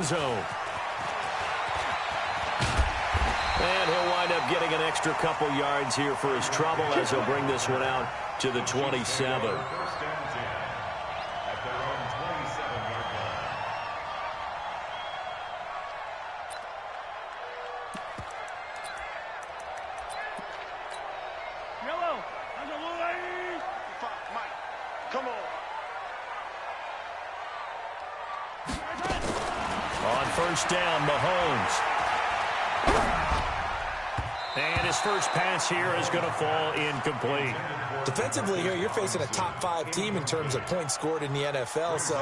zone. And he'll wind up getting an extra couple yards here for his trouble as he'll bring this one out to the 27. Come on. On first down, Mahomes. And his first pass here is going to fall incomplete. Defensively here, you're facing a top-5 team in terms of points scored in the NFL. So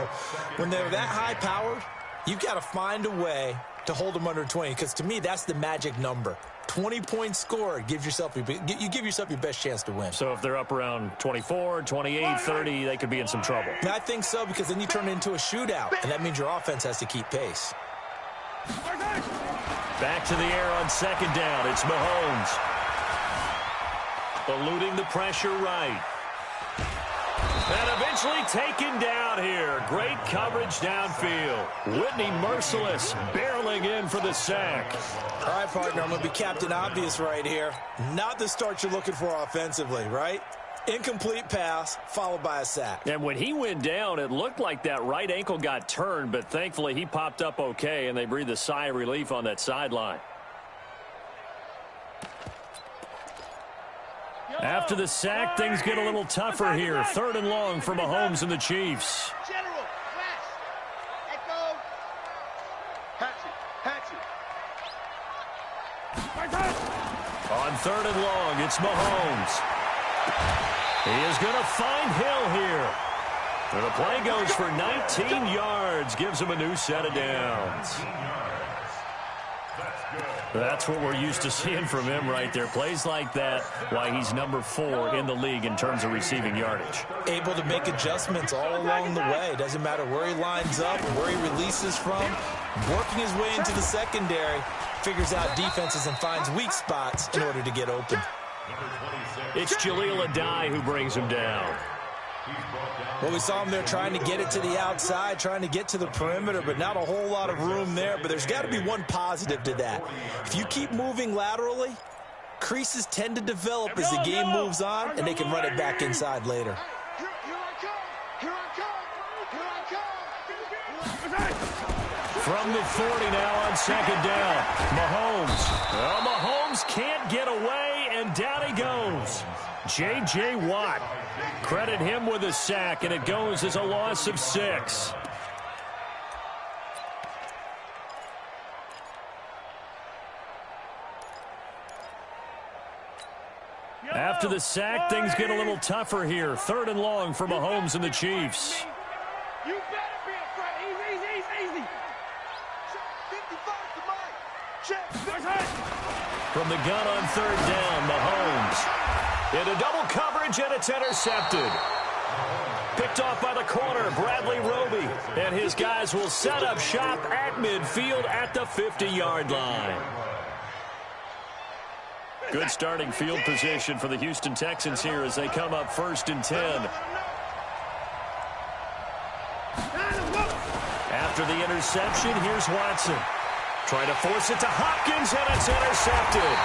when they're that high-powered, you've got to find a way to hold them under 20. Because to me, that's the magic number. 20 points scored, you give yourself your best chance to win. So if they're up around 24, 28, 30, they could be in some trouble. And I think so, because then you turn it into a shootout, and that means your offense has to keep pace. Back to the air on second down. It's Mahomes. Eluding the pressure right. And eventually taken down here. Great coverage downfield. Whitney merciless, barreling in for the sack. All right, partner, I'm going to be Captain Obvious right here. Not the start you're looking for offensively, right? Incomplete pass, followed by a sack. And when he went down, it looked like that right ankle got turned, but thankfully he popped up okay, and they breathed a sigh of relief on that sideline. After the sack, things get a little tougher here. Third and long for Mahomes and the Chiefs. General, flash. Echo. Patch it. On third and long, it's Mahomes. He is going to find Hill here. And the play goes for 19 yards. Gives him a new set of downs. That's what we're used to seeing from him right there. Plays like that, why he's number 4 in the league in terms of receiving yardage. Able to make adjustments all along the way. Doesn't matter where he lines up or where he releases from. Working his way into the secondary. Figures out defenses and finds weak spots in order to get open. It's Jaleel Adai who brings him down. Well, we saw him there trying to get it to the outside, trying to get to the perimeter, but not a whole lot of room there. But there's got to be one positive to that. If you keep moving laterally, creases tend to develop as the game moves on, and they can run it back inside later. From the 40 now on second down, Mahomes. Well, Mahomes can't get away, and down he goes. J.J. Watt. Credit him with a sack, and it goes as a loss of 6. After the sack, things get a little tougher here. Third and long for Mahomes and the Chiefs. You better be afraid. Easy. 55 to Mike. Check. From the gun on third down, Mahomes. Into double coverage, and it's intercepted. Picked off by the corner, Bradley Roby. And his guys will set up shop at midfield at the 50-yard line. Good starting field position for the Houston Texans here as they come up first and 10. After the interception, here's Watson. Trying to force it to Hopkins, and it's intercepted.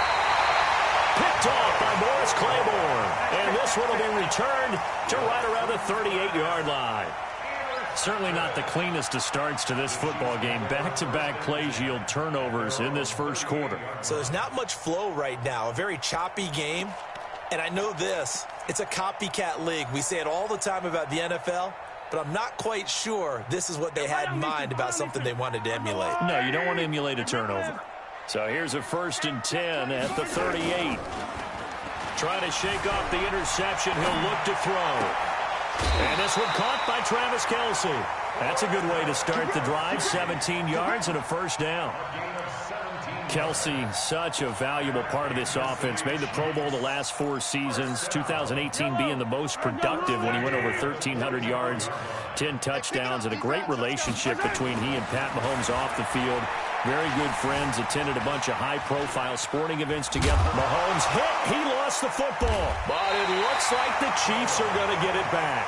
Picked off by Morris Claiborne. And this one will be returned to right around the 38-yard line. Certainly not the cleanest of starts to this football game. Back-to-back plays yield turnovers in this first quarter. So there's not much flow right now. A very choppy game. And I know this. It's a copycat league. We say it all the time about the NFL. But I'm not quite sure this is what they had in mind about something they wanted to emulate. No, you don't want to emulate a turnover. So here's a first and 10 at the 38. Trying to shake off the interception. He'll look to throw. And this one caught by Travis Kelce. That's a good way to start the drive. 17 yards and a first down. Kelce, such a valuable part of this offense. Made the Pro Bowl the last 4 seasons. 2018 being the most productive when he went over 1,300 yards, 10 touchdowns, and a great relationship between he and Pat Mahomes off the field. Very good friends, attended a bunch of high-profile sporting events together. Mahomes hit, he lost the football. But it looks like the Chiefs are going to get it back.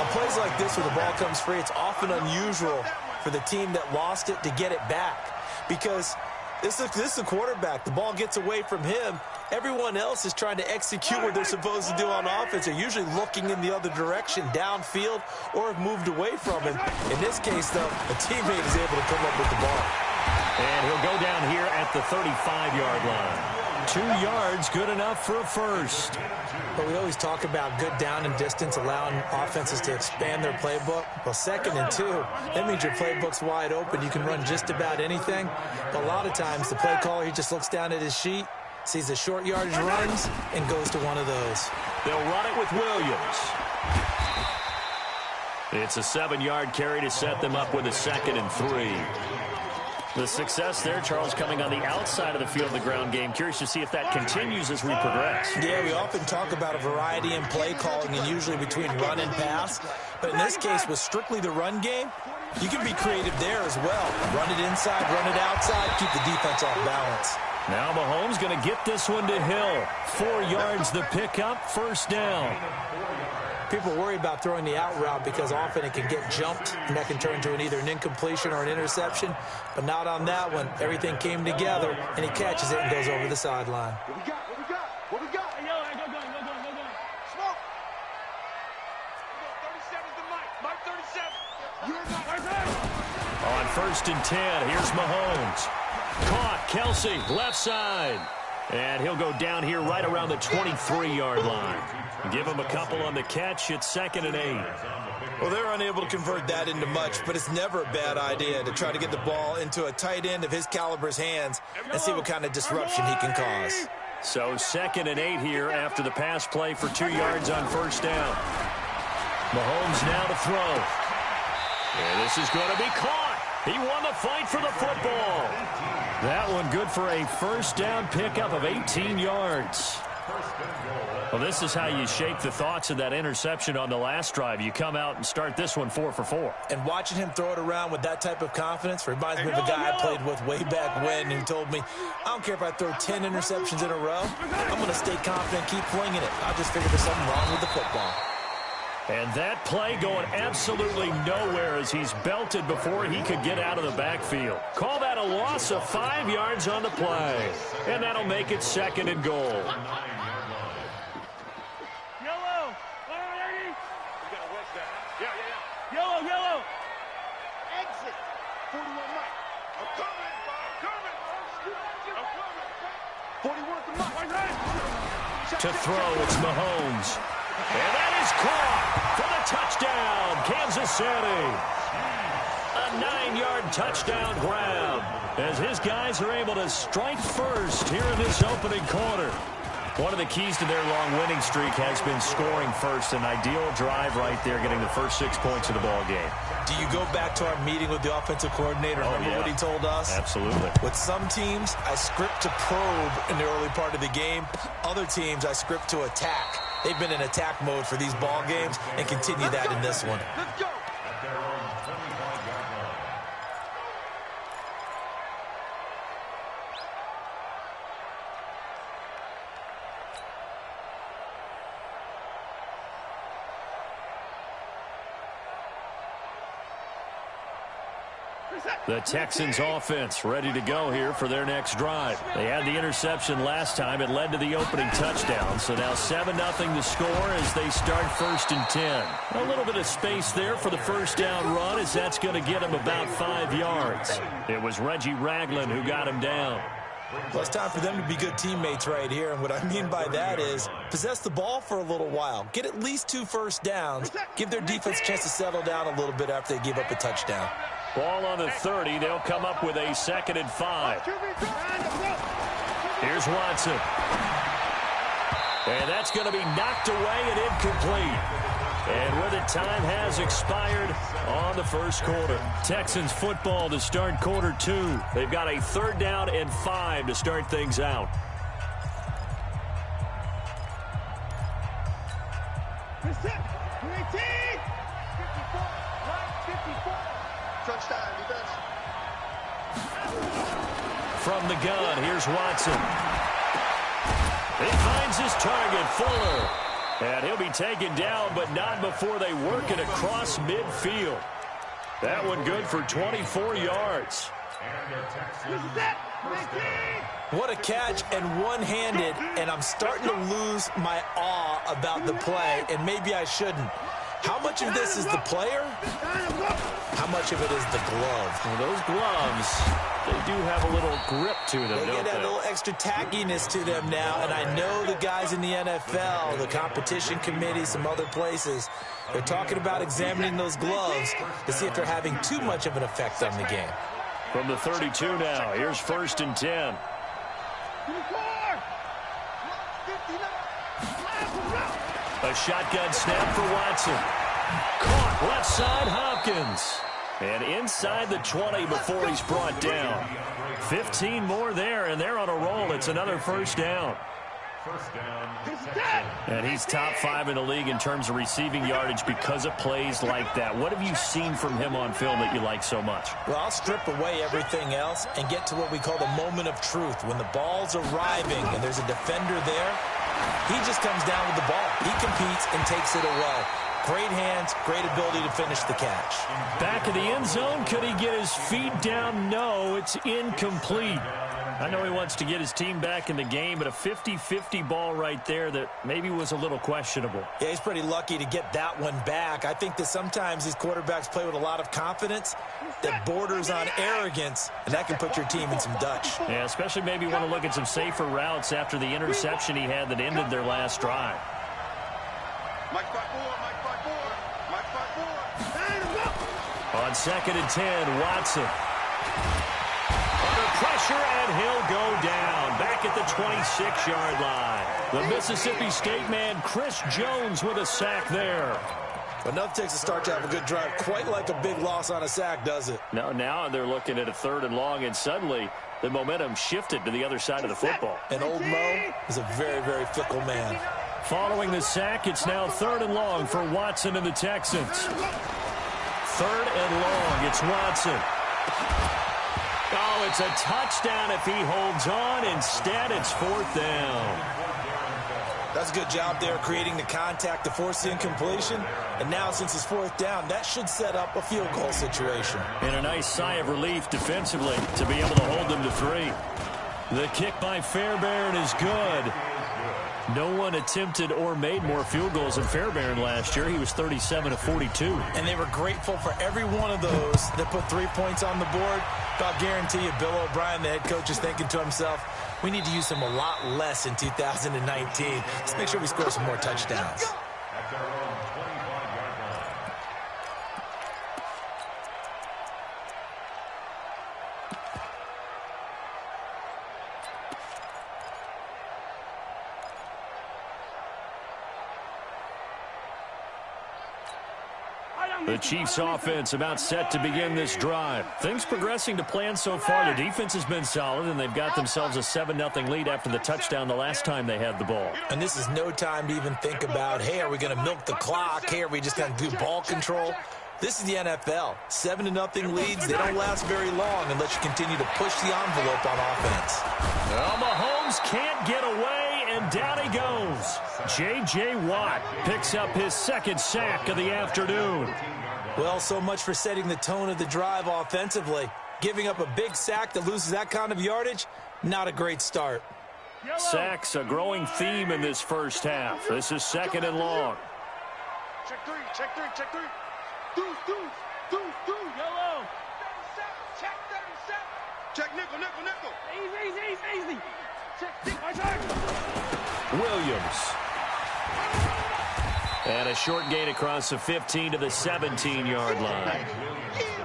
On plays like this where the ball comes free, it's often unusual for the team that lost it to get it back. Because this is a quarterback. The ball gets away from him. Everyone else is trying to execute what they're supposed to do on offense. They're usually looking in the other direction, downfield, or have moved away from him. In this case, though, a teammate is able to come up with the ball. And he'll go down here at the 35-yard line. 2 yards, good enough for a first. But we always talk about good down and distance, allowing offenses to expand their playbook. Well, 2nd and 2, that means your playbook's wide open. You can run just about anything. But a lot of times, the play caller, he just looks down at his sheet, sees the short yardage runs, and goes to one of those. They'll run it with Williams. It's a 7-yard carry to set them up with a 2nd and 3. The success there, Charles, coming on the outside of the field of the ground game. Curious to see if that continues as we progress. Yeah, we often talk about a variety in play calling and usually between run and pass. But in this case, with strictly the run game, you can be creative there as well. Run it inside, run it outside, keep the defense off balance. Now Mahomes going to get this one to Hill. 4 yards the pickup, first down. People worry about throwing the out route because often it can get jumped, and that can turn into either an incompletion or an interception. But not on that one. Everything came together, and he catches it and goes over the sideline. What we got? What we got? What we got? Hey, yo, go. Smoke. 37's the mic. Mike 37. You're not right there. On 1st and 10, here's Mahomes. Caught, Kelsey, left side. And he'll go down here right around the 23-yard line. Give him a couple on the catch. It's 2nd and 8. Well, they're unable to convert that into much, but it's never a bad idea to try to get the ball into a tight end of his caliber's hands and see what kind of disruption he can cause. So 2nd and 8 here after the pass play for 2 yards on first down. Mahomes now to throw. And this is going to be caught. He won the fight for the football. That one good for a first down pickup of 18 yards. Well, this is how you shape the thoughts of that interception on the last drive. You come out and start this one 4 for 4. And watching him throw it around with that type of confidence reminds me of a guy I played with way back when who told me, I don't care if I throw 10 interceptions in a row. I'm going to stay confident, keep flinging it. I just figured there's something wrong with the football. And that play going absolutely nowhere as he's belted before he could get out of the backfield. Call that a loss of 5 yards on the play. And that'll make it 2nd and goal. Yellow. We got to rush that. Yeah. Yellow. Exit. 41 Mike. I'm coming. 41 to Mike. To throw, it's Mahomes. And that is caught for the touchdown, Kansas City. A 9-yard touchdown grab as his guys are able to strike first here in this opening quarter. One of the keys to their long winning streak has been scoring first. An ideal drive right there, getting the first 6 points of the ball game. Do you go back to our meeting with the offensive coordinator? Remember what he told us? Absolutely. With some teams, I script to probe in the early part of the game. Other teams, I script to attack. They've been in attack mode for these ball games and continue that in this one. Let's go. The Texans offense ready to go here for their next drive. They had the interception last time. It led to the opening touchdown. So now 7-0 the score as they start 1st and 10. A little bit of space there for the first down run as that's going to get him about 5 yards. It was Reggie Ragland who got him down. Well, it's time for them to be good teammates right here. And what I mean by that is possess the ball for a little while. Get at least 2 first downs. Give their defense a chance to settle down a little bit after they give up a touchdown. Ball on the 30. They'll come up with a 2nd and 5. Here's Watson. And that's going to be knocked away and incomplete. And where the time has expired on the first quarter. Texans football to start quarter 2. They've got a 3rd down and 5 to start things out. From the gun, here's Watson. He finds his target, Fuller. And he'll be taken down, but not before they work it across midfield. That one good for 24 yards. What a catch, and one-handed, and I'm starting to lose my awe about the play, and maybe I shouldn't. How much of this is the player? How much of it is the glove? Well, those gloves, they do have a little grip to them, They don't get they? a little extra tackiness to them now, and I know the guys in the NFL, the competition committee, some other places, they're talking about examining those gloves to see if they're having too much of an effect on the game. From the 32 now, here's 1st and 10. A shotgun snap for Watson. Caught left side, Hopkins. And inside the 20 before he's brought down. 15 more there, and they're on a roll. It's another first down. And he's top 5 in the league in terms of receiving yardage because of plays like that. What have you seen from him on film that you like so much? Well, I'll strip away everything else and get to what we call the moment of truth. When the ball's arriving and there's a defender there, he just comes down with the ball. He competes and takes it away. Great hands, great ability to finish the catch. Back of the end zone, could he get his feet down? No, it's incomplete. I know he wants to get his team back in the game, but a 50-50 ball right there that maybe was a little questionable. Yeah, he's pretty lucky to get that one back. I think that sometimes these quarterbacks play with a lot of confidence that borders on arrogance, and that can put your team in some Dutch. Yeah, especially maybe want to look at some safer routes after the interception he had that ended their last drive. On 2nd and 10, Watson. Under pressure, and he'll go down. Back at the 26-yard line. The Mississippi State man, Chris Jones, with a sack there. Enough takes a start to have a good drive. Quite like a big loss on a sack, does it? No, now they're looking at a 3rd and long, and suddenly the momentum shifted to the other side of the football. And old Mo is a very, very fickle man. Following the sack, it's now 3rd and long for Watson and the Texans. 3rd and long, it's Watson. Oh, it's a touchdown if he holds on. Instead, it's 4th down. That's a good job there creating the contact to force the incompletion. And now, since it's 4th down, that should set up a field goal situation. And a nice sigh of relief defensively to be able to hold them to 3. The kick by Fairbairn is good. No one attempted or made more field goals than Fairbairn last year. He was 37 of 42. And they were grateful for every one of those that put 3 points on the board. I'll guarantee you Bill O'Brien, the head coach, is thinking to himself, we need to use him a lot less in 2019. Let's make sure we score some more touchdowns. The Chiefs offense about set to begin this drive. Things progressing to plan so far. The defense has been solid, and they've got themselves a 7-0 lead after the touchdown the last time they had the ball. And this is no time to even think about, hey, are we going to milk the clock? Hey, are we just going to do ball control? This is the NFL. 7-0 leads, they don't last very long unless you continue to push the envelope on offense. Well, Mahomes can't get away, and down he goes. J.J. Watt picks up his 2nd sack of the afternoon. Well, so much for setting the tone of the drive offensively. Giving up a big sack that loses that kind of yardage, not a great start. Sacks, a growing theme in this first half. This is 2nd and long. Check 3, check 3, check 3. Deuce, yellow. 37, check 37. Check nickel. Easy. Check, my turn. Williams. And a short gain across the 15 to the 17-yard line.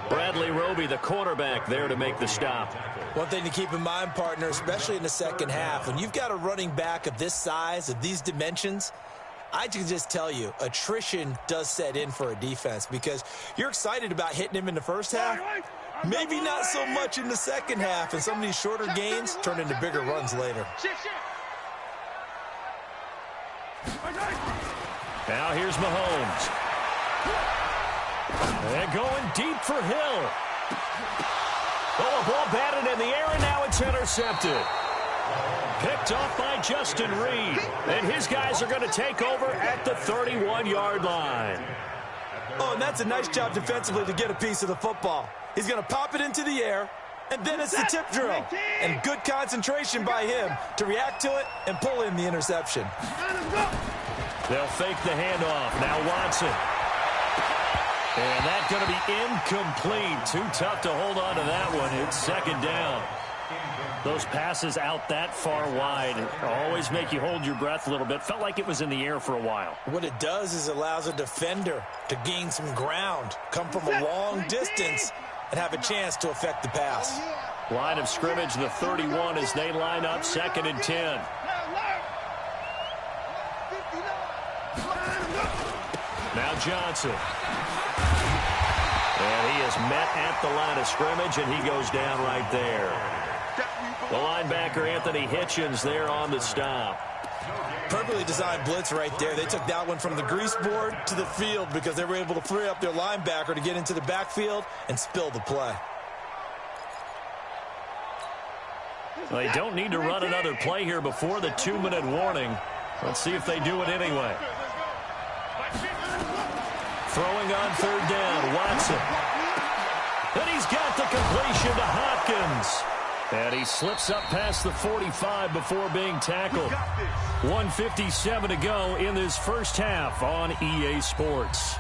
Bradley Roby, the quarterback, there to make the stop. One thing to keep in mind, partner, especially in the second half, when you've got a running back of this size, of these dimensions, I can just tell you, attrition does set in for a defense because you're excited about hitting him in the first half. Maybe not so much in the second half, and some of these shorter gains turn into bigger runs later. Now here's Mahomes. And going deep for Hill. Oh, a ball batted in the air, and now it's intercepted. Picked off by Justin Reed. And his guys are going to take over at the 31-yard line. Oh, and that's a nice job defensively to get a piece of the football. He's going to pop it into the air, and then it's the tip drill. And good concentration by him to react to it and pull in the interception. They'll fake the handoff. Now Watson. And that's going to be incomplete. Too tough to hold on to that one. It's second down. Those passes out that far wide always make you hold your breath a little bit. Felt like it was in the air for a while. What it does is allows a defender to gain some ground, come from a long distance, and have a chance to affect the pass. Line of scrimmage, the 31, as they line up, 2nd and 10. Now Johnson. And he is met at the line of scrimmage, and he goes down right there. The linebacker, Anthony Hitchens, there on the stop. Perfectly designed blitz right there. They took that one from the grease board to the field because they were able to free up their linebacker to get into the backfield and spill the play. Well, they don't need to run another play here before the 2-minute warning. Let's see if they do it anyway. Throwing on 3rd down, Watson. And he's got the completion to Hopkins. And he slips up past the 45 before being tackled. 1:57 to go in this first half on EA Sports.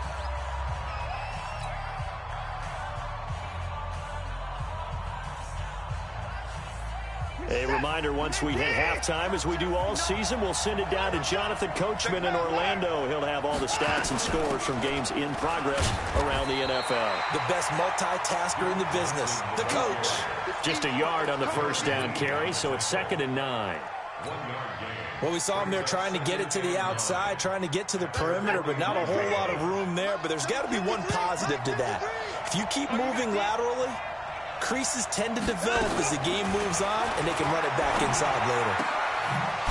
A reminder, once we hit halftime, as we do all season, we'll send it down to Jonathan Coachman in Orlando. He'll have all the stats and scores from games in progress around the NFL. The best multitasker in the business, the coach. Just a yard on the first down carry, so it's 2nd and 9. Well, we saw him there trying to get it to the outside, trying to get to the perimeter, but not a whole lot of room there. But there's got to be one positive to that. If you keep moving laterally, creases tend to develop as the game moves on, and they can run it back inside later.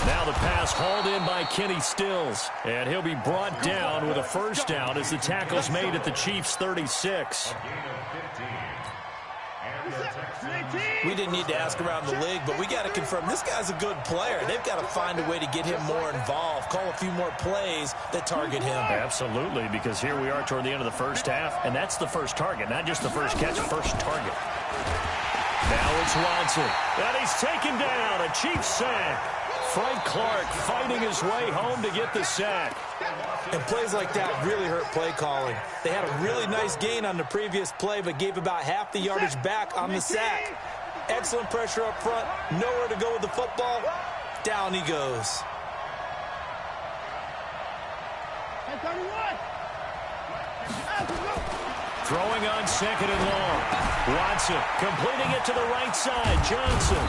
Now the pass hauled in by Kenny Stills, and he'll be brought down with a first down as the tackle's made at the Chiefs' 36. We didn't need to ask around the league, but we got to confirm this guy's a good player. They've got to find a way to get him more involved, call a few more plays that target him. Absolutely, because here we are toward the end of the first half, and that's the first target, not just the first catch, first target. Now it's Watson, and he's taken down, a Chiefs sack. Frank Clark fighting his way home to get the sack. And plays like that really hurt play calling. They had a really nice gain on the previous play, but gave about half the yardage back on the sack. Excellent pressure up front, nowhere to go with the football. Down he goes. Throwing on 2nd and long. Watson completing it to the right side. Johnson.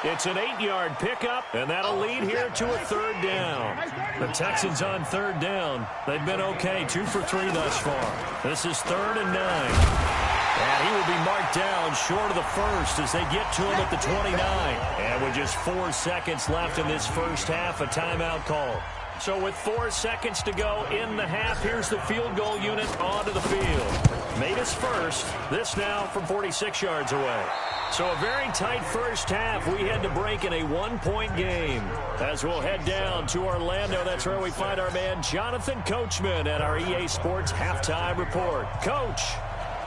It's an 8-yard pickup, and that'll lead here to a 3rd down. The Texans on 3rd down. They've been okay, 2 for 3 thus far. This is 3rd and 9. And he will be marked down short of the first as they get to him at the 29. And with just 4 seconds left in this first half, a timeout call. So with 4 seconds to go in the half, here's the field goal unit onto the field. Made his first. This now from 46 yards away. So a very tight first half. We had to break in a 1-point game. As we'll head down to Orlando, that's where we find our man Jonathan Coachman at our EA Sports Halftime Report. Coach,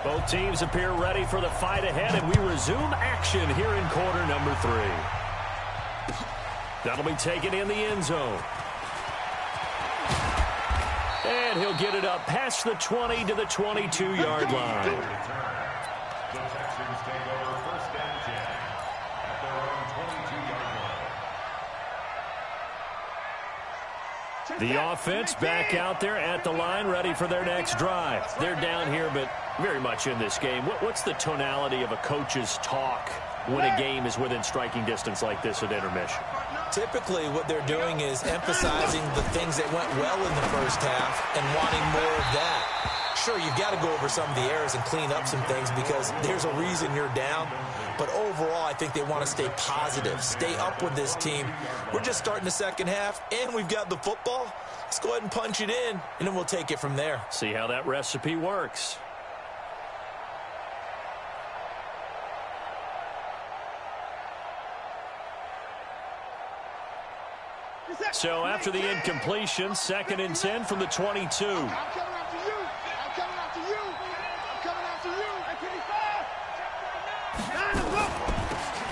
both teams appear ready for the fight ahead, and we resume action here in quarter number 3. That'll be taken in the end zone. And he'll get it up past the 20 to the 22-yard line. The Texans take over 1st and 10 at their own 22-yard line. The offense back out there at the line, ready for their next drive. They're down here, but very much in this game. What's the tonality of a coach's talk when a game is within striking distance like this at intermission? Typically, what they're doing is emphasizing the things that went well in the first half and wanting more of that. Sure, you've got to go over some of the errors and clean up some things because there's a reason you're down. But overall, I think they want to stay positive, stay up with this team. We're just starting the second half, and we've got the football. Let's go ahead and punch it in, and then we'll take it from there. See how that recipe works. So after the incompletion, 2nd and 10 from the 22.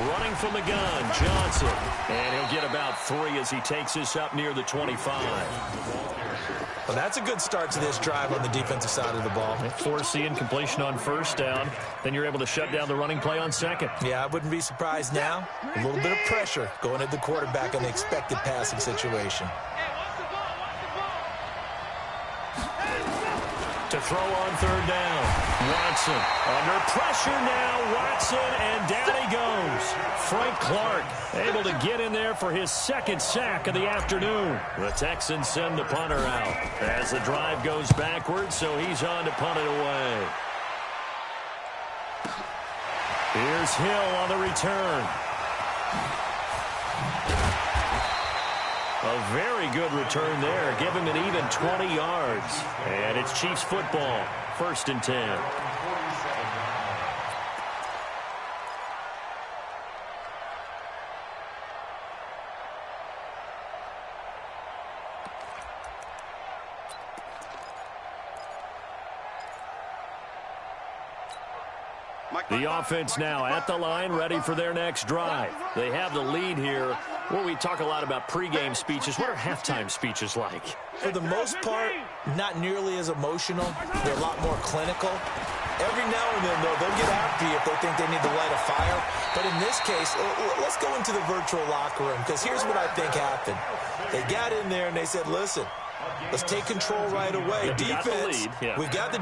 Running from the gun, Johnson. And he'll get about 3 as he takes this up near the 25. Well, that's a good start to this drive on the defensive side of the ball. Force the incompletion on first down. Then you're able to shut down the running play on second. Yeah, I wouldn't be surprised now. A little bit of pressure going at the quarterback in the expected passing situation. To throw on third down. Watson under pressure now. Watson, and down he goes. Frank Clark able to get in there for his second sack of the afternoon. The Texans send the punter out as the drive goes backwards, so he's on to punt it away. Here's Hill on the return. A very good return there. Give him an even 20 yards. And it's Chiefs football. 1st and 10. The offense now at the line, ready for their next drive. They have the lead here. Well, we talk a lot about pregame speeches. What are halftime speeches like? For the most part, not nearly as emotional. They're a lot more clinical. Every now and then, though, they'll get after you if they think they need to light a fire. But in this case, let's go into the virtual locker room, because here's what I think happened. They got in there and they said, listen, let's take control right away. Defense, we've got the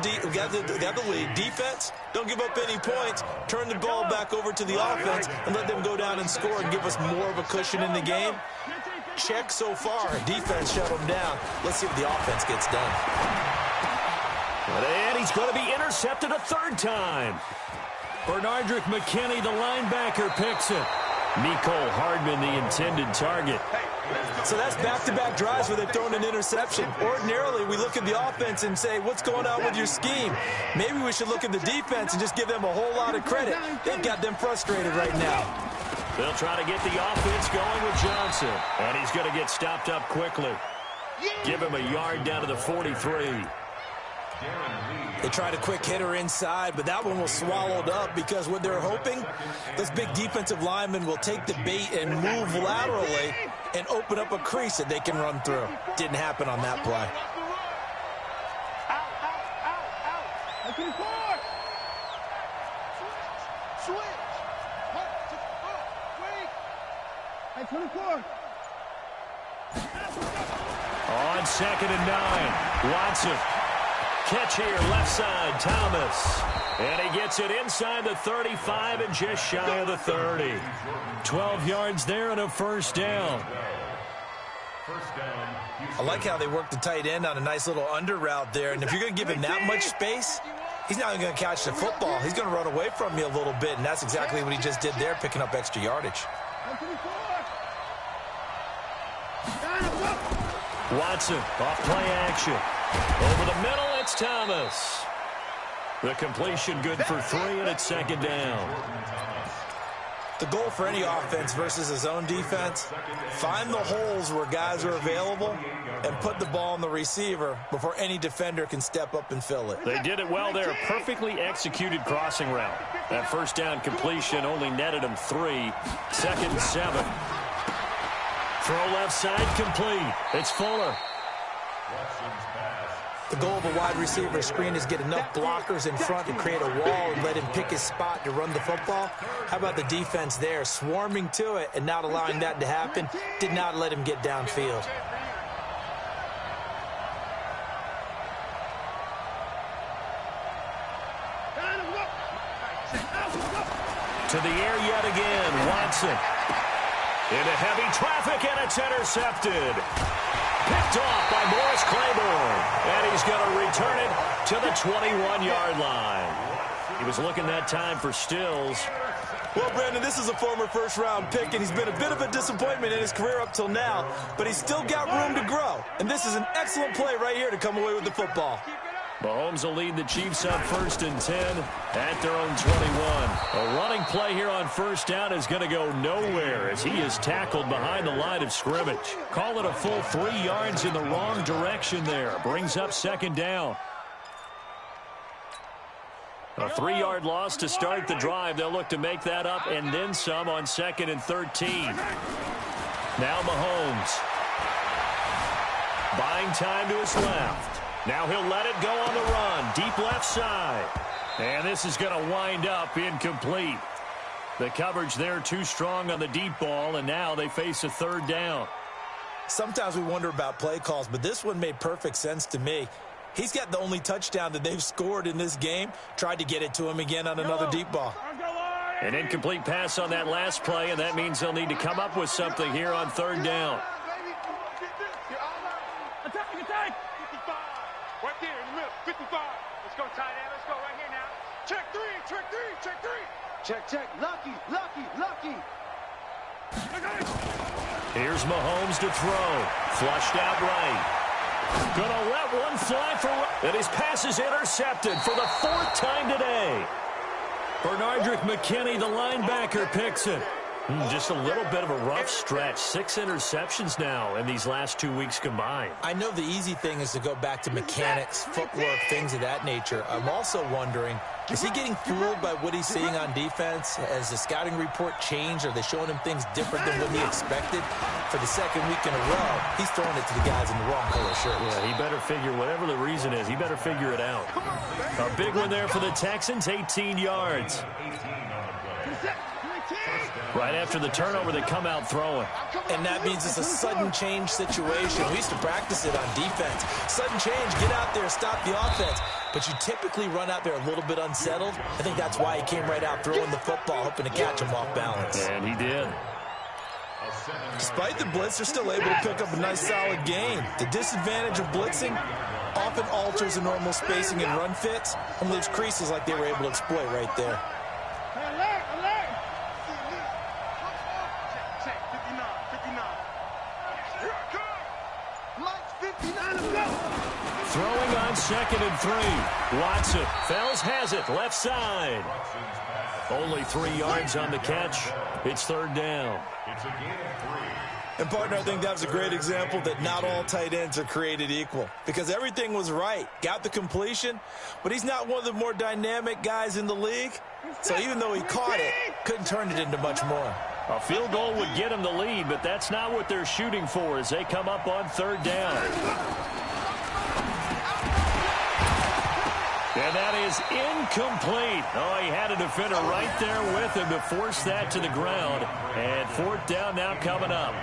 lead. Defense, don't give up any points. Turn the ball back over to the offense and let them go down and score and give us more of a cushion in the game. Check so far. Defense shut them down. Let's see what the offense gets done. And he's going to be intercepted a 3rd time. Bernardrick McKinney, the linebacker, picks it. Nicole Hardman, the intended target. So that's back-to-back drives where they've thrown an interception. Ordinarily, we look at the offense and say, what's going on with your scheme? Maybe we should look at the defense and just give them a whole lot of credit. They've got them frustrated right now. They'll try to get the offense going with Johnson. And he's going to get stopped up quickly. Give him a yard down to the 43. They tried a quick hitter inside, but that one was swallowed up because what they're hoping, this big defensive lineman will take the bait and move laterally and open up a crease that they can run through. Didn't happen on that play. On 2nd and 9, Watson. Catch here, left side, Thomas. And he gets it inside the 35 and just shy of the 30. 12 yards there and a 1st down. I like how they work the tight end on a nice little under route there. And if you're going to give him that much space, he's not going to catch the football. He's going to run away from you a little bit, and that's exactly what he just did there, picking up extra yardage. Watson, off play action. Over the middle, it's Thomas. The completion good for 3, and it's 2nd down. The goal for any offense versus his own defense, find the holes where guys are available and put the ball on the receiver before any defender can step up and fill it. They did it well there. Perfectly executed crossing route. That 1st down completion only netted him 3. 2nd and 7. Throw left side complete. It's Fuller. The goal of a wide receiver screen is get enough blockers in front to create a wall and let him pick his spot to run the football. How about the defense there, swarming to it and not allowing that to happen? Did not let him get downfield. To the air yet again, Watson. Into heavy traffic, and it's intercepted. Picked off by Morris Claiborne. And he's going to return it to the 21-yard line. He was looking that time for Stills. Well, Brandon, this is a former first-round pick, and he's been a bit of a disappointment in his career up till now, but he's still got room to grow. And this is an excellent play right here to come away with the football. Mahomes will lead the Chiefs up 1st and 10 at their own 21. A running play here on 1st down is going to go nowhere as he is tackled behind the line of scrimmage. Call it a full 3 yards in the wrong direction there. Brings up 2nd down. A 3-yard loss to start the drive. They'll look to make that up and then some on 2nd and 13. Now Mahomes. Buying time to his left. Now he'll let it go on the run. Deep left side. And this is going to wind up incomplete. The coverage there too strong on the deep ball, and now they face a 3rd down. Sometimes we wonder about play calls, but this one made perfect sense to me. He's got the only touchdown that they've scored in this game. Tried to get it to him again on another deep ball. An incomplete pass on that last play, and that means they'll need to come up with something here on 3rd down. Attack! 55. Right there in the middle. 55. Let's go, tight end. Let's go right here now. Check 3. Check. Lucky. Here's Mahomes to throw. Flushed out right. Gonna let one fly for... And his pass is intercepted for the 4th time today. Bernardrick McKinney, the linebacker, picks it. Just a little bit of a rough stretch. 6 interceptions now in these last 2 weeks combined. I know the easy thing is to go back to mechanics, footwork, things of that nature. I'm also wondering, is he getting fooled by what he's seeing on defense? Has the scouting report changed? Are they showing him things different than what he expected? For the 2nd week in a row, he's throwing it to the guys in the wrong color shirts. Yeah, he better figure, whatever the reason is, he better figure it out. A big one there for the Texans, 18 yards. Right after the turnover, they come out throwing. And that means it's a sudden change situation. We used to practice it on defense. Sudden change, get out there, stop the offense. But you typically run out there a little bit unsettled. I think that's why he came right out throwing the football, hoping to catch him off balance. And he did. Despite the blitz, they're still able to pick up a nice solid gain. The disadvantage of blitzing often alters the normal spacing and run fits and leaves creases like they were able to exploit right there. Throwing on 2nd and 3. Watson. Fells has it. Left side. Only 3 yards on the catch. It's 3rd down. And, partner, I think that was a great example that not all tight ends are created equal. Because everything was right. Got the completion, but he's not one of the more dynamic guys in the league. So even though he caught it, couldn't turn it into much more. A field goal would get him the lead, but that's not what they're shooting for as they come up on 3rd down. And that is incomplete. Oh, he had a defender right there with him to force that to the ground. And 4th down now coming up.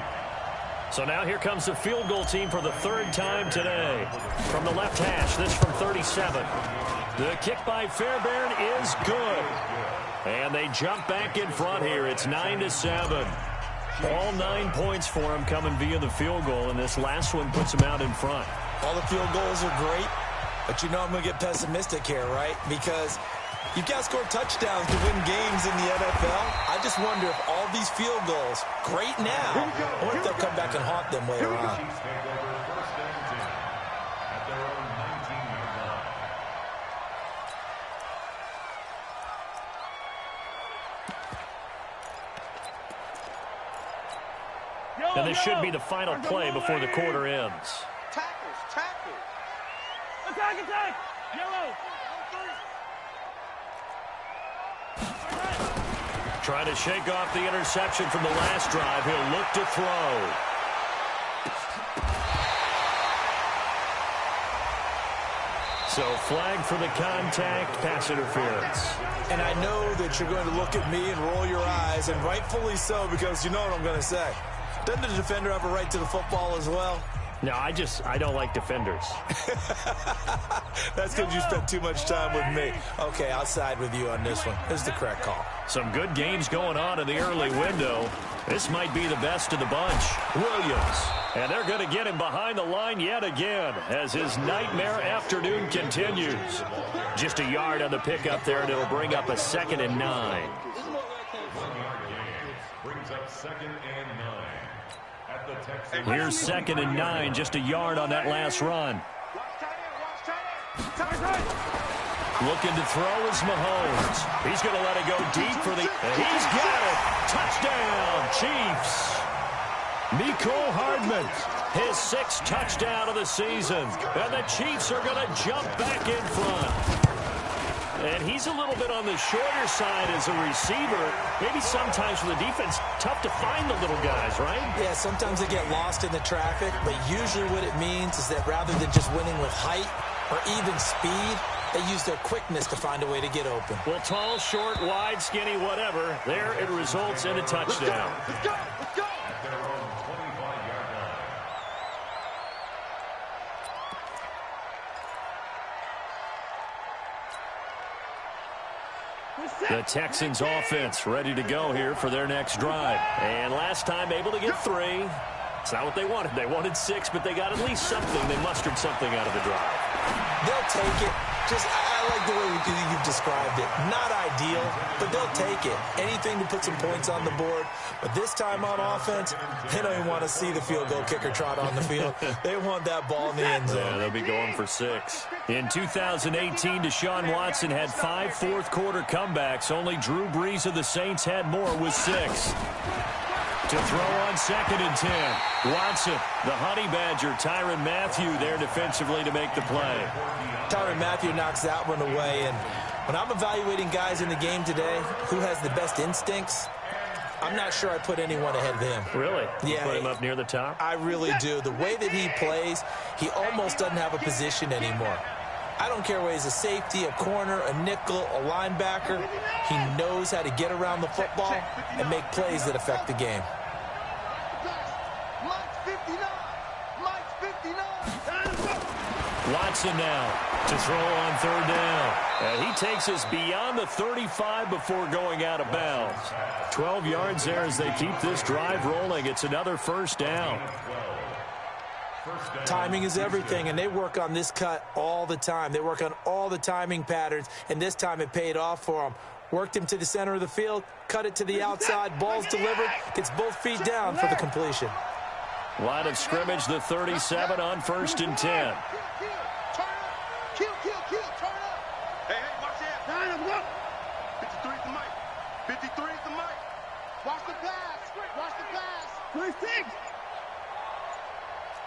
So now here comes the field goal team for the 3rd time today. From the left hash, this from 37. The kick by Fairbairn is good. And they jump back in front here. It's 9-7. All 9 points for them coming via the field goal, and this last one puts them out in front. All the field goals are great, but you know I'm going to get pessimistic here, right? Because you've got to score touchdowns to win games in the NFL. I just wonder if all these field goals, great now, or if they'll come back and haunt them later on. And this should be the final play before the quarter ends. Tackle. Attack. Yellow. Trying to shake off the interception from the last drive. He'll look to throw. So flag for the contact, pass interference. And I know that you're going to look at me and roll your eyes, and rightfully so, because you know what I'm going to say. Doesn't the defender have a right to the football as well? No, I don't like defenders. That's because you spent too much time with me. Okay, I'll side with you on this one. This is the correct call. Some good games going on in the early window. This might be the best of the bunch. Williams. And they're going to get him behind the line yet again as his nightmare afternoon continues. Just a yard on the pickup there, and it'll bring up a 2nd and 9. Brings up 2nd and 9. Here's 2nd and 9, just a yard on that last run. Looking to throw is Mahomes. He's going to let it go deep for the... And he's got it. Touchdown, Chiefs. Mecole Hardman, his 6th touchdown of the season. And the Chiefs are going to jump back in front. And he's a little bit on the shorter side as a receiver. Maybe sometimes for the defense, tough to find the little guys, right? Yeah, sometimes they get lost in the traffic, but usually what it means is that rather than just winning with height or even speed, they use their quickness to find a way to get open. Well, tall, short, wide, skinny, whatever, there it results in a touchdown. Let's go! Let's go! The Texans offense ready to go here for their next drive. And last time able to get 3. It's not what they wanted. They wanted 6, but they got at least something. They mustered something out of the drive. They'll take it. I like the way you've described it. Not ideal, but they'll take it. Anything to put some points on the board. But this time on offense, they don't even want to see the field goal kicker trot on the field. They want that ball in the end zone. Yeah, they'll be going for 6. In 2018, Deshaun Watson had 5 fourth-quarter comebacks. Only Drew Brees of the Saints had more with 6. To throw on 2nd and 10. Watson, the Honey Badger, Tyrann Mathieu there defensively to make the play. Tyrann Mathieu knocks that one away. And when I'm evaluating guys in the game today, who has the best instincts, I'm not sure I put anyone ahead of him. Really? You Yeah. put him up near the top? I really do. The way that he plays, he almost doesn't have a position anymore. I don't care whether he's a safety, a corner, a nickel, a linebacker. He knows how to get around the football and make plays that affect the game. Watson now to throw on 3rd down. And he takes us beyond the 35 before going out of bounds. 12 yards there as they keep this drive rolling. It's another 1st down. Timing is everything, and they work on this cut all the time. They work on all the timing patterns, and this time it paid off for them. Worked him to the center of the field, cut it to the outside, ball's delivered, gets both feet down for the completion. Line of scrimmage, the 37 on 1st and 10. Hey, watch that. 53 is the mic. 53 is the mic. Watch the pass. Watch the pass. 26.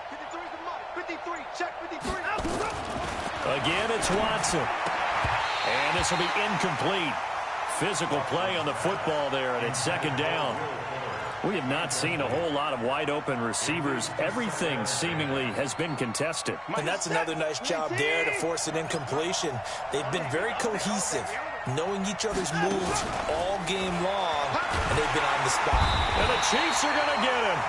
53 is the mic. 53. Check 53. Again, it's Watson. And this will be incomplete. Physical play on the football there, and it's 2nd down. We have not seen a whole lot of wide-open receivers. Everything seemingly has been contested. And that's another nice job there to force an incompletion. They've been very cohesive, knowing each other's moves all game long, and they've been on the spot. And the Chiefs are going to get him.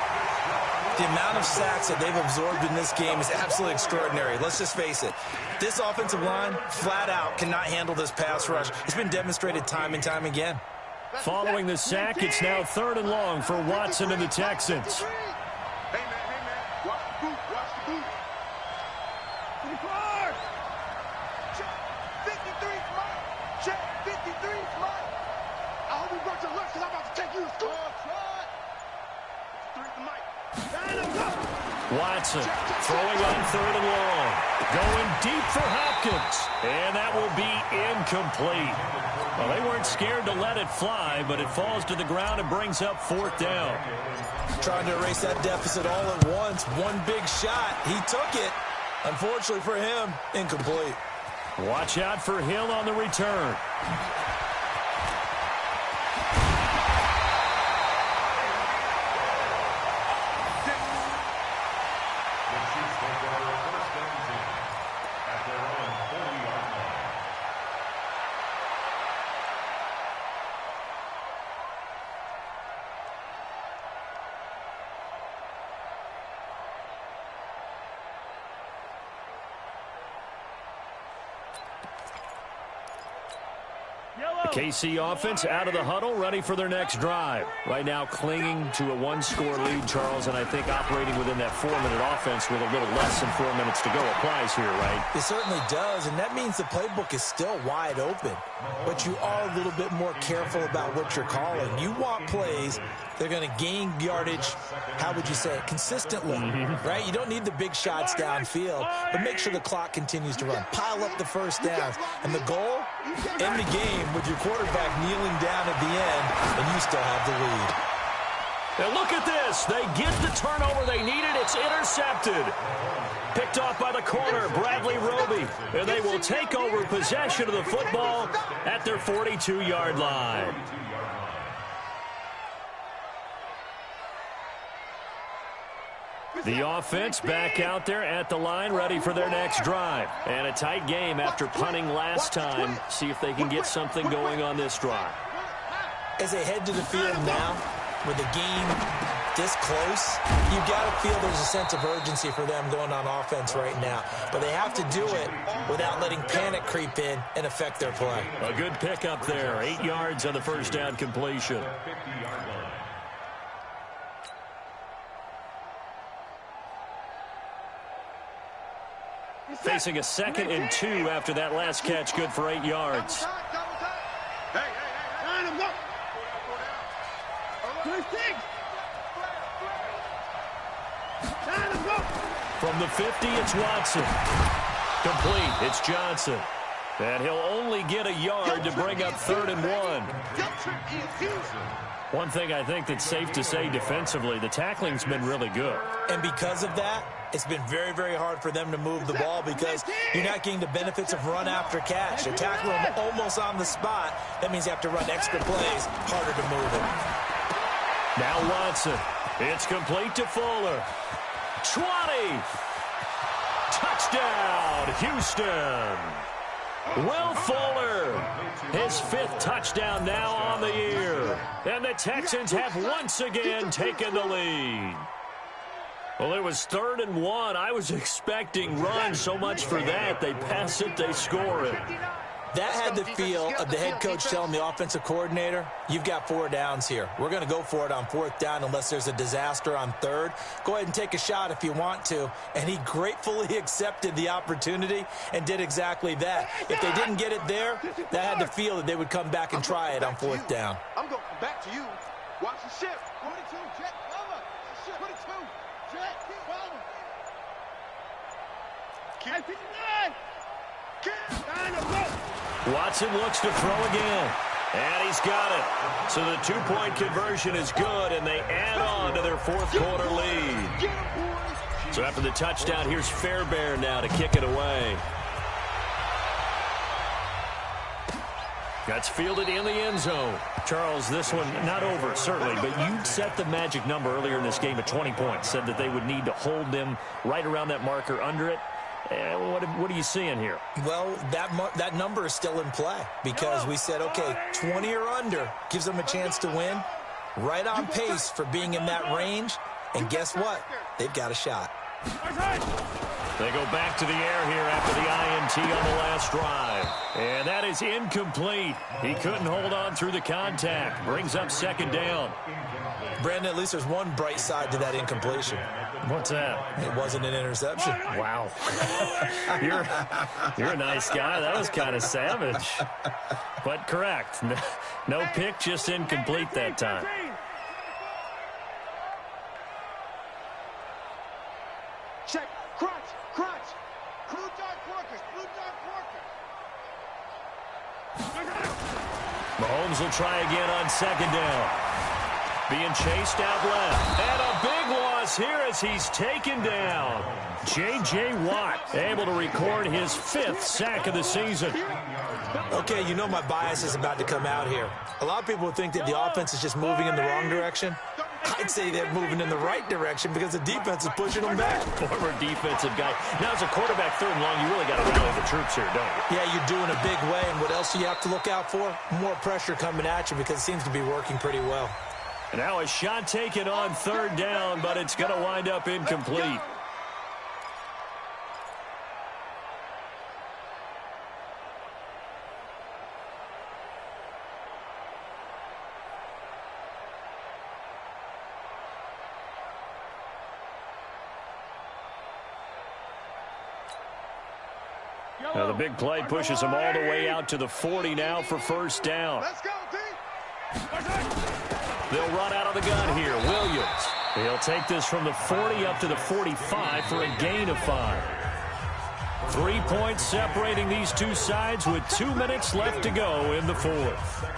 The amount of sacks that they've absorbed in this game is absolutely extraordinary. Let's just face it. This offensive line, flat out, cannot handle this pass rush. It's been demonstrated time and time again. Following the sack, it's now 3rd and long for Watson and the Texans. Hey, man. Watch the boot. Watch the boot. 24. Check. 53 is mine. Check. 53 is mine. I hope you brought your lunch because I'm about to take you to school. 53 is the mic. Watson throwing on 3rd and long. Going deep for Hopkins. And that will be incomplete. Well, they weren't scared to let it fly, but it falls to the ground and brings up 4th down. Trying to erase that deficit all at once. One big shot. He took it. Unfortunately for him, incomplete. Watch out for Hill on the return. KC offense out of the huddle, ready for their next drive. Right now clinging to a 1-score lead, Charles, and I think operating within that 4-minute offense with a little less than 4 minutes to go applies here, right? It certainly does, and that means the playbook is still wide open. But you are a little bit more careful about what you're calling. You want plays that are going to gain yardage, how would you say it, consistently, right? You don't need the big shots downfield, but make sure the clock continues to run. Pile up the first downs. And the goal, end the game with your quarterback kneeling down at the end, and you still have the lead. And look at this. They get the turnover they needed. It's intercepted. Picked off by the corner, Bradley Roby. And they will take over possession of the football at their 42-yard line. The offense back out there at the line, ready for their next drive. And a tight game after punting last time. See if they can get something going on this drive. As they head to the field now, with the game this close, you've got to feel there's a sense of urgency for them going on offense right now. But they have to do it without letting panic creep in and affect their play. A good pickup there. 8 yards on the first down completion. Facing a 2nd and 2 after that last catch, good for 8 yards. From the 50, it's Watson. Complete, it's Johnson. And he'll only get a yard to bring up 3rd and 1. One thing I think that's safe to say defensively, the tackling's been really good. And because of that, it's been very, very hard for them to move the ball because you're not getting the benefits of run after catch. They tackle them almost on the spot. That means you have to run extra plays, harder to move it. Now Watson. It's complete to Fuller. 20. Touchdown, Houston. Will Fuller, his 5th touchdown now on the year. And the Texans have once again taken the lead. Well, it was 3rd and 1. I was expecting run, so much for that. They pass it, they score it. That had the feel of the head coach telling the offensive coordinator, you've got 4 downs here. We're going to go for it on 4th down unless there's a disaster on 3rd. Go ahead and take a shot if you want to. And he gratefully accepted the opportunity and did exactly that. If they didn't get it there, that had the feel that they would come back and try it on 4th down. I'm going to come back to you. Watch the shift. 42, jet cover. 22, jet cover. Keep it. Watson looks to throw again. And he's got it. So the 2-point conversion is good, and they add on to their 4th quarter lead. So after the touchdown, here's Fairbairn now to kick it away. That's fielded in the end zone. Charles, this one not over, certainly, but you set the magic number earlier in this game at 20 points. Said that they would need to hold them right around that marker under it. What are you seeing here? Well, that number is still in play because we said, okay, 20 or under gives them a chance to win. Right on pace for being in that range. And guess what? They've got a shot. They go back to the air here after the INT on the last drive. And that is incomplete. He couldn't hold on through the contact. Brings up 2nd down. Brandon, at least there's one bright side to that incompletion. What's that? It wasn't an interception. Wow. You're a nice guy. That was kind of savage. But correct. No pick, just incomplete that time. Check. Crunch. Blue dot Porkers. Mahomes will try again on 2nd down. Being chased out left. And a big loss here as he's taken down. J.J. Watt able to record his 5th sack of the season. Okay, you know my bias is about to come out here. A lot of people think that the offense is just moving in the wrong direction. I'd say they're moving in the right direction because the defense is pushing them back. Former defensive guy. Now, as a quarterback 3rd and long, you really got to rally the troops here, don't you? Yeah, you're doing a big way, and what else do you have to look out for? More pressure coming at you because it seems to be working pretty well. And now a shot taken on 3rd down, but it's going to wind up incomplete. Now the big play pushes him all the way out to the 40 now for 1st down. Let's go, D. They'll run out of the gun here. Williams. He'll take this from the 40 up to the 45 for a gain of 5. 3 points separating these two sides with 2 minutes left to go in the 4th.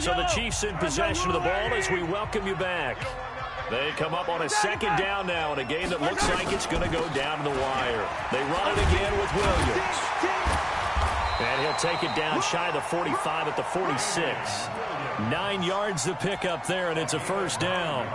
So the Chiefs in possession of the ball as we welcome you back. They come up on a second down now in a game that looks like it's going to go down to the wire. They run it again with Williams. And he'll take it down shy of the 45 at the 46. 9 yards to pick up there, and it's a first down.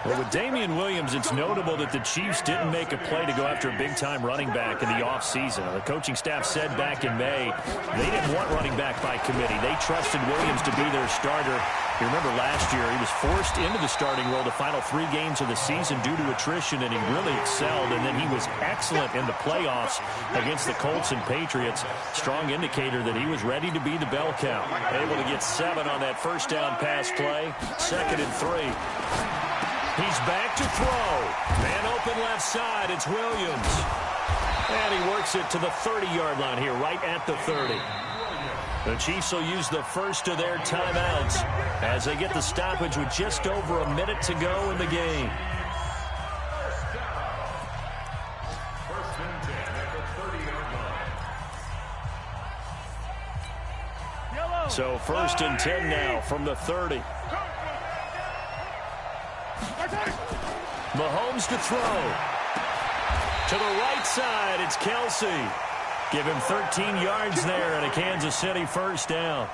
Well, with Damian Williams, it's notable that the Chiefs didn't make a play to go after a big-time running back in the offseason. The coaching staff said back in May they didn't want running back by committee. They trusted Williams to be their starter. You remember last year he was forced into the starting role the final 3 games of the season due to attrition, and he really excelled, and then he was excellent in the playoffs against the Colts and Patriots. Strong indicator that he was ready to be the bell cow. Able to get 7 on that first down pass play. 2nd and 3. He's back to throw. Man open left side. It's Williams. And he works it to the 30-yard line here, right at the 30. The Chiefs will use the first of their timeouts as they get the stoppage with just over a minute to go in the game. First and 10 at the 30-yard line. So 1st and 10 now from the 30. Mahomes to throw. To the right side, it's Kelsey. Give him 13 yards there and a Kansas City first down.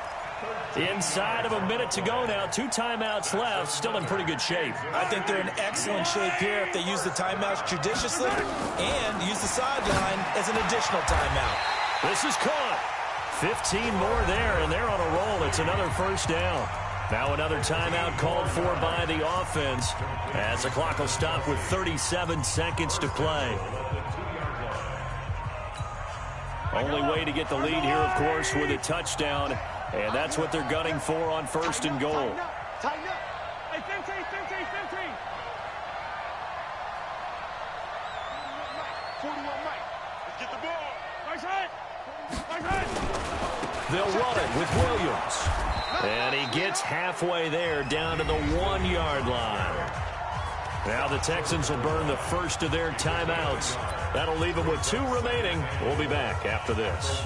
Inside of a minute to go now. 2 timeouts left. Still in pretty good shape. I think they're in excellent shape here if they use the timeouts judiciously and use the sideline as an additional timeout. This is caught. 15 more there, and they're on a roll. It's another first down. Now another timeout called for by the offense as the clock will stop with 37 seconds to play. Only way to get the lead here, of course, with a touchdown, and that's what they're gunning for on 1st and goal. Tighten up. Hey, 15. Let's get the ball. Right side. They'll run it with Williams. And he gets halfway there down to the 1-yard line. Now the Texans will burn the first of their timeouts. That'll leave them with 2 remaining. We'll be back after this.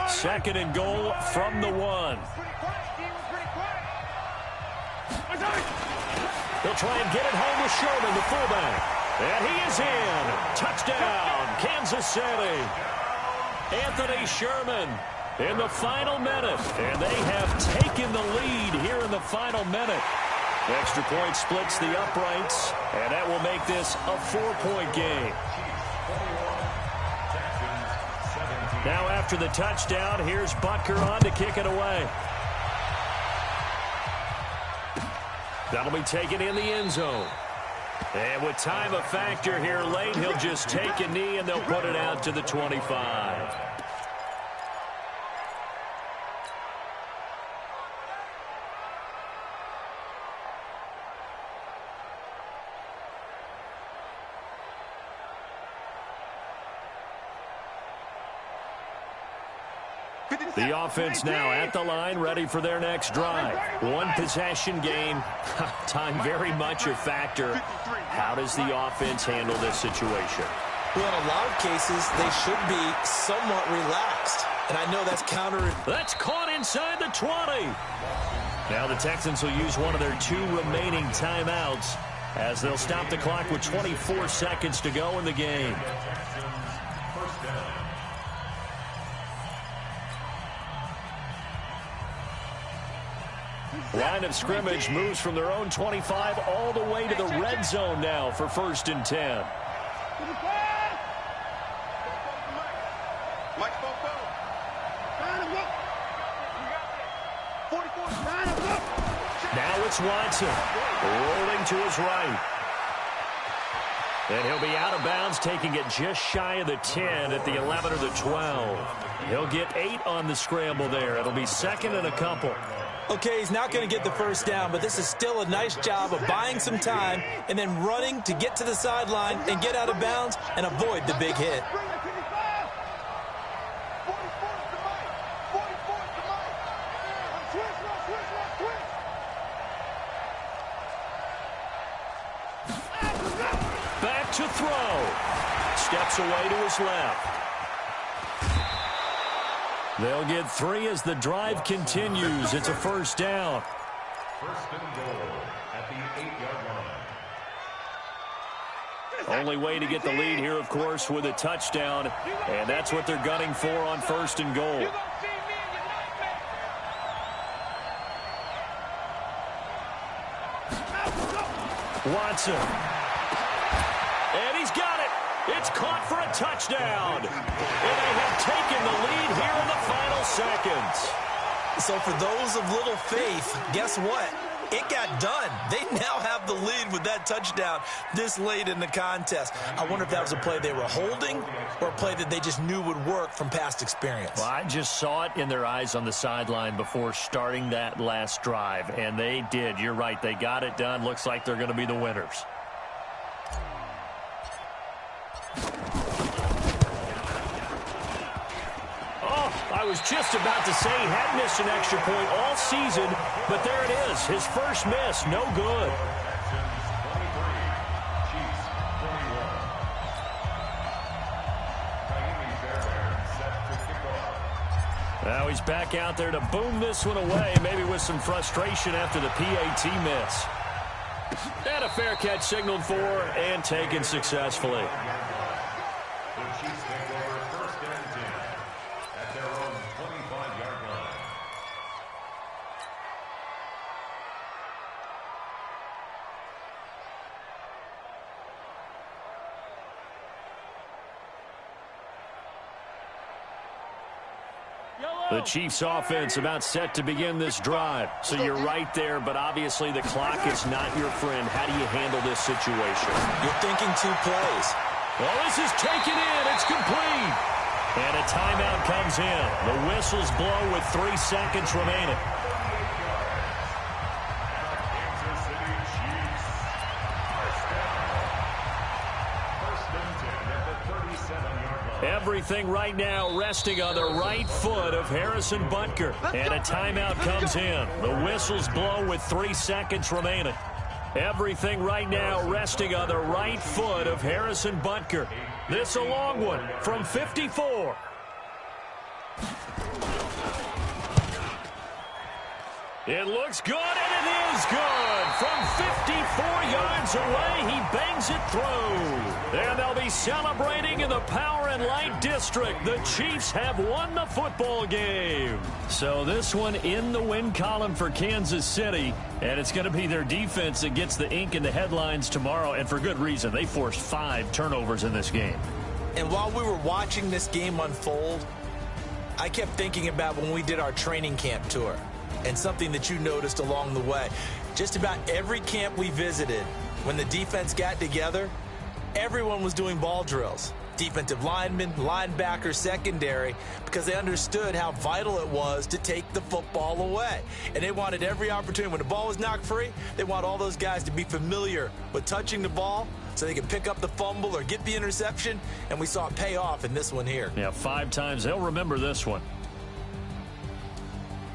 Second and goal from the 1. They'll try and get it home with Sherman, the fullback. And he is in. Touchdown, Kansas City. Anthony Sherman in the final minute. And they have taken the lead here in the final minute. Extra point splits the uprights. And that will make this a 4-point game. Now after the touchdown, here's Butker on to kick it away. That'll be taken in the end zone. And with time a factor here late, he'll just take a knee and they'll put it out to the 25. The offense now at the line, ready for their next drive. 1 possession game. Time very much a factor. How does the offense handle this situation? Well, in a lot of cases, they should be somewhat relaxed. And I know that's That's caught inside the 20. Now the Texans will use one of their 2 remaining timeouts as they'll stop the clock with 24 seconds to go in the game. Line of scrimmage moves from their own 25 all the way to the red zone now for 1st and 10. Now it's Watson rolling to his right. And he'll be out of bounds, taking it just shy of the 10 at the 11 or the 12. He'll get 8 on the scramble there. It'll be 2nd and a couple. Okay, he's not going to get the first down, but this is still a nice job of buying some time and then running to get to the sideline and get out of bounds and avoid the big hit. Switch. to throw. Steps away to his left. They'll get 3 as the drive continues. It's a first down. First and goal at the 8-yard line. Only way to get the lead here, of course, with a touchdown. And that's what they're gunning for on first and goal. Watson. And he's got it. It's caught for a touchdown. And they have taken the lead here in the final seconds. So for those of little faith, guess what? It got done. They now have the lead with that touchdown this late in the contest. I wonder if that was a play they were holding or a play that they just knew would work from past experience. Well, I just saw it in their eyes on the sideline before starting that last drive, and they did. You're right. They got it done. Looks like they're going to be the winners. I was just about to say he had missed an extra point all season, but there it is. His first miss, no good. Now he's back out there to boom this one away, maybe with some frustration after the PAT miss. And a fair catch signaled for and taken successfully. The Chiefs offense about set to begin this drive. So you're right there, but obviously the clock is not your friend. How do you handle this situation? You're thinking 2 plays. Well, this is taken in. It's complete. And a timeout comes in. The whistles blow with 3 seconds remaining. Everything right now resting on the right foot of Harrison Butker. And a timeout comes in. The whistles blow with 3 seconds remaining. Everything right now resting on the right foot of Harrison Butker. This a long one from 54. It looks good, and it is good. From 54 yards away, he bangs it through. And they'll be celebrating in the Power and Light District. The Chiefs have won the football game. So this one in the win column for Kansas City. And it's going to be their defense that gets the ink in the headlines tomorrow. And for good reason. They forced 5 turnovers in this game. And while we were watching this game unfold, I kept thinking about when we did our training camp tour. And something that you noticed along the way. Just about every camp we visited, when the defense got together, everyone was doing ball drills. Defensive linemen, linebackers, secondary, because they understood how vital it was to take the football away. And they wanted every opportunity. When the ball was knocked free, they want all those guys to be familiar with touching the ball so they can pick up the fumble or get the interception. And we saw it pay off in this one here. Yeah, 5 times. They'll remember this one.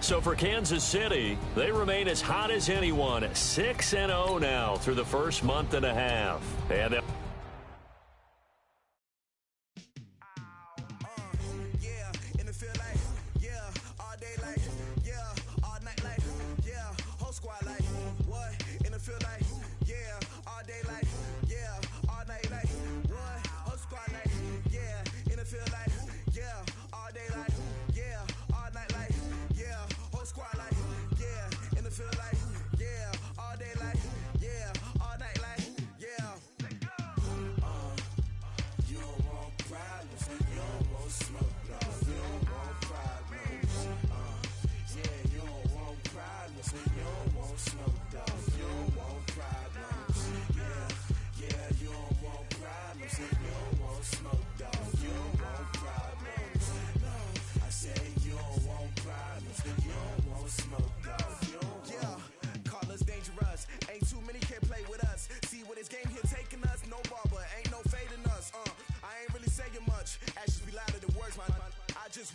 So for Kansas City, they remain as hot as anyone, 6-0 now through the first month and a half. And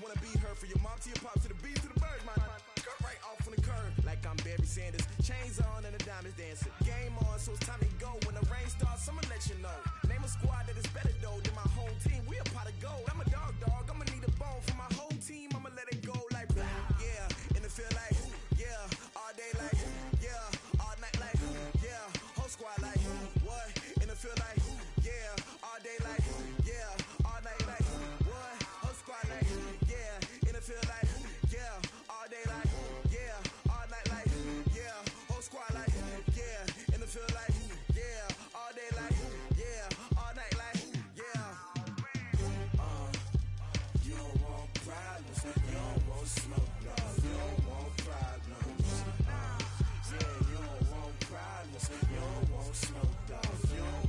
Wanna be her for your mom to your pop to the beat to the birds, man. right off on the curb, like I'm Barry Sanders. Chains on and the diamonds dancing. Game on, so it's time to go. When the rain starts, I'ma let you know. Name a squad that is better though than my home team. We a pot of gold. I'm a dog. I'ma need a bone for my whole team. I'ma let it go like yeah. In the field like yeah. All day like yeah. All night like yeah. Whole squad like what? In the field like yeah. All day like yeah. All night like what? Whole squad like yeah. In the field like yeah. All day like yeah. All night like yeah. Whole squad like yeah. In the field like yeah. All day like yeah. All night like yeah. You don't want problems. You don't want smoke, dog. You don't want problems. Yeah, you don't want problems. You don't want smoke, dog. You don't